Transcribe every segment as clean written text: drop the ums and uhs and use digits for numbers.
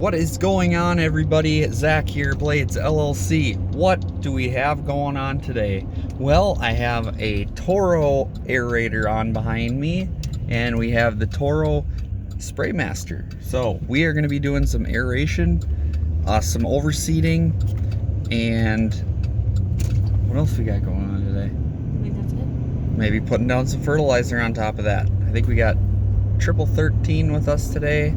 What is going on, everybody? Zach here, Blades LLC. What do we have going on today? Well, I have a Toro aerator on behind me, and we have the Toro Spray Master. So we are going to be doing some aeration, some overseeding, and what else we got going on today? I think that's it. Maybe putting down some fertilizer on top of that. I think we got triple 13 with us today.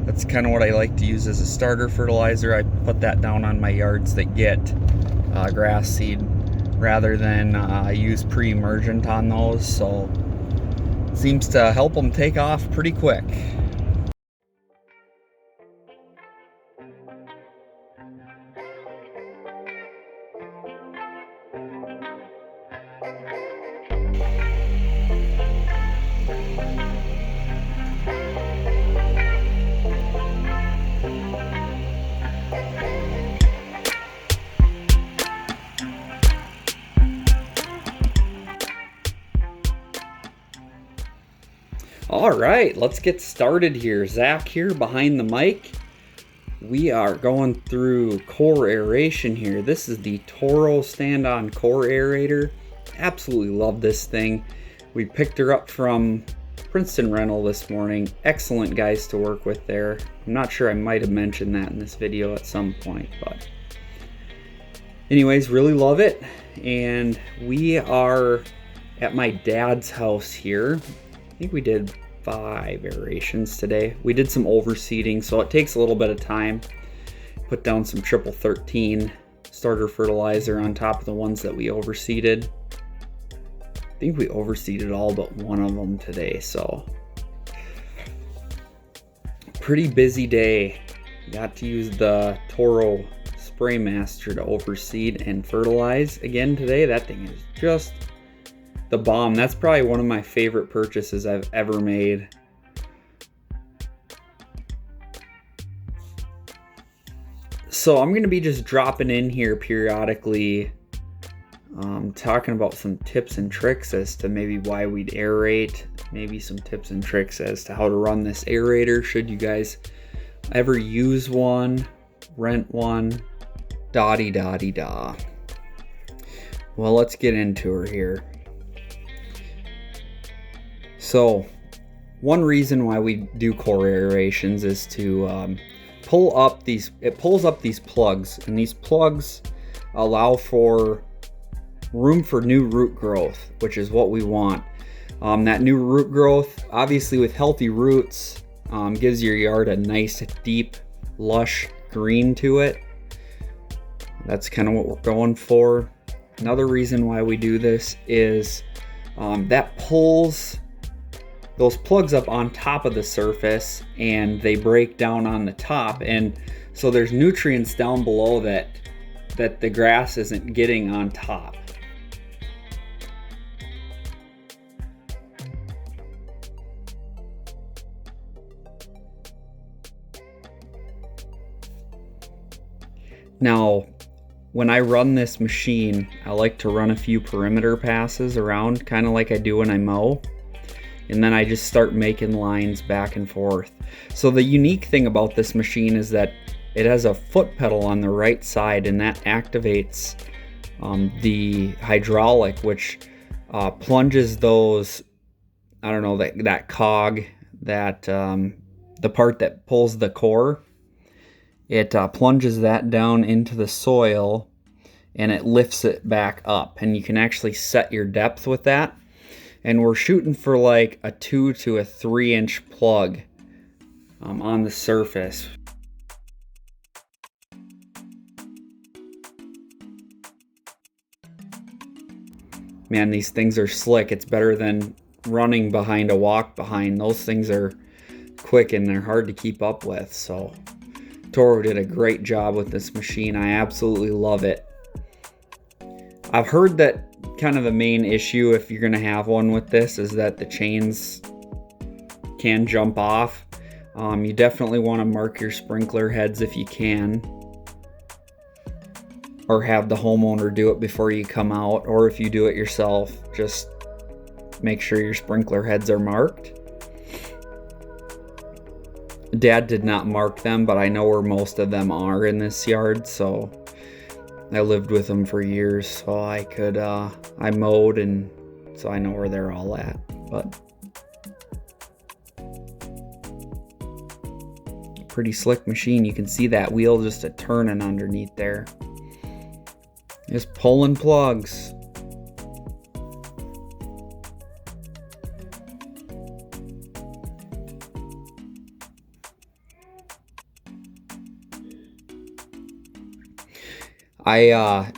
That's kind of what I like to use as a starter fertilizer. I put that down on my yards that get grass seed rather than use pre-emergent on those, so it seems to help them take off pretty quick. All right, let's get started here. Zach here behind the mic. We are going through core aeration here. This is the Toro stand-on core aerator. Absolutely love this thing. We picked her up from Princeton Rental this morning. Excellent guys to work with there. I'm not sure, I might have mentioned that in this video at some point, but anyways, really love it. And we are at my dad's house here. I think we did 5 aerations today. We did some overseeding, so it takes a little bit of time. Put down some triple 13 starter fertilizer on top of the ones that we overseeded. I think we overseeded all but one of them today, so pretty busy day. Got to use the Toro Spray Master to overseed and fertilize again today. That thing is just the bomb. That's probably one of my favorite purchases I've ever made. So I'm going to be just dropping in here periodically, talking about some tips and tricks as to maybe why we'd aerate, maybe some tips and tricks as to how to run this aerator should you guys ever use one, rent one, da-de-da-de-da. Well, let's get into her here. So one reason why we do core aerations is to pull up these, it pulls up these plugs, and these plugs allow for room for new root growth, which is what we want. That new root growth, obviously with healthy roots, gives your yard a nice, deep, lush green to it. That's kind of what we're going for. Another reason why we do this is that pulls those plugs up on top of the surface, and they break down on the top, and so there's nutrients down below that the grass isn't getting on top. Now, when I run this machine, I like to run a few perimeter passes around, kind of like I do when I mow. And then I just start making lines back and forth. So the unique thing about this machine is that it has a foot pedal on the right side, and that activates the hydraulic, which plunges those, I don't know, that cog, that the part that pulls the core, it plunges that down into the soil, and it lifts it back up, and you can actually set your depth with that. And we're shooting for like a 2 to a 3 inch plug on the surface. Man, these things are slick. It's better than running behind a walk behind. Those things are quick and they're hard to keep up with. So Toro did a great job with this machine. I absolutely love it. I've heard that kind of the main issue if you're going to have one with this is that the chains can jump off. You definitely want to mark your sprinkler heads if you can, or have the homeowner do it before you come out, or if you do it yourself, just make sure your sprinkler heads are marked. Dad did not mark them, but I know where most of them are in this yard, so I lived with them for years, so I could, I mowed, and so I know where they're all at. But pretty slick machine. You can see that wheel just a turning underneath there. Just pulling plugs. I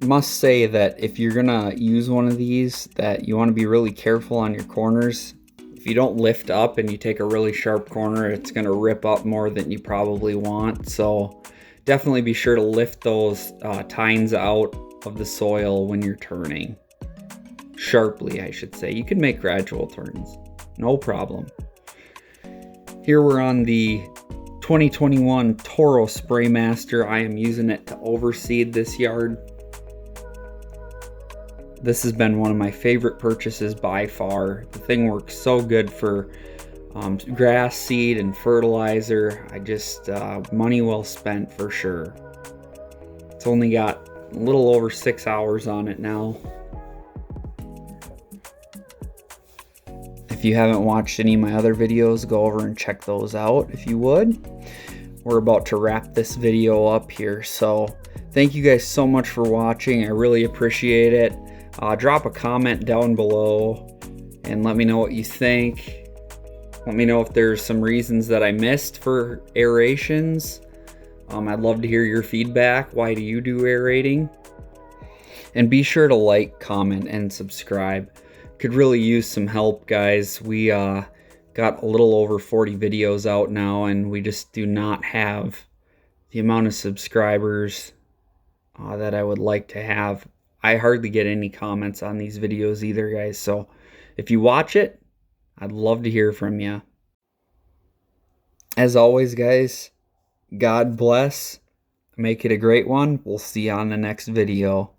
must say that if you're gonna use one of these, that you want to be really careful on your corners. If you don't lift up and you take a really sharp corner, it's gonna rip up more than you probably want. So definitely be sure to lift those tines out of the soil when you're turning. Sharply, I should say. You can make gradual turns, no problem. Here we're on the 2021 Toro Spraymaster. I am using it to overseed this yard. This has been one of my favorite purchases by far. The thing works so good for grass seed and fertilizer. I just, money well spent for sure. It's only got a little over 6 hours on it now. If you haven't watched any of my other videos, go over and check those out if you would. We're about to wrap this video up here, so thank you guys so much for watching. I really appreciate it. Drop a comment down below and let me know what you think. Let me know if there's some reasons that I missed for aerations. I'd love to hear your feedback. Why do you do aerating? And be sure to like, comment, and subscribe. Could really use some help, guys. We got a little over 40 videos out now, and we just do not have the amount of subscribers that I would like to have. I hardly get any comments on these videos either, guys. So if you watch it, I'd love to hear from you. As always, guys, God bless. Make it a great one. We'll see you on the next video.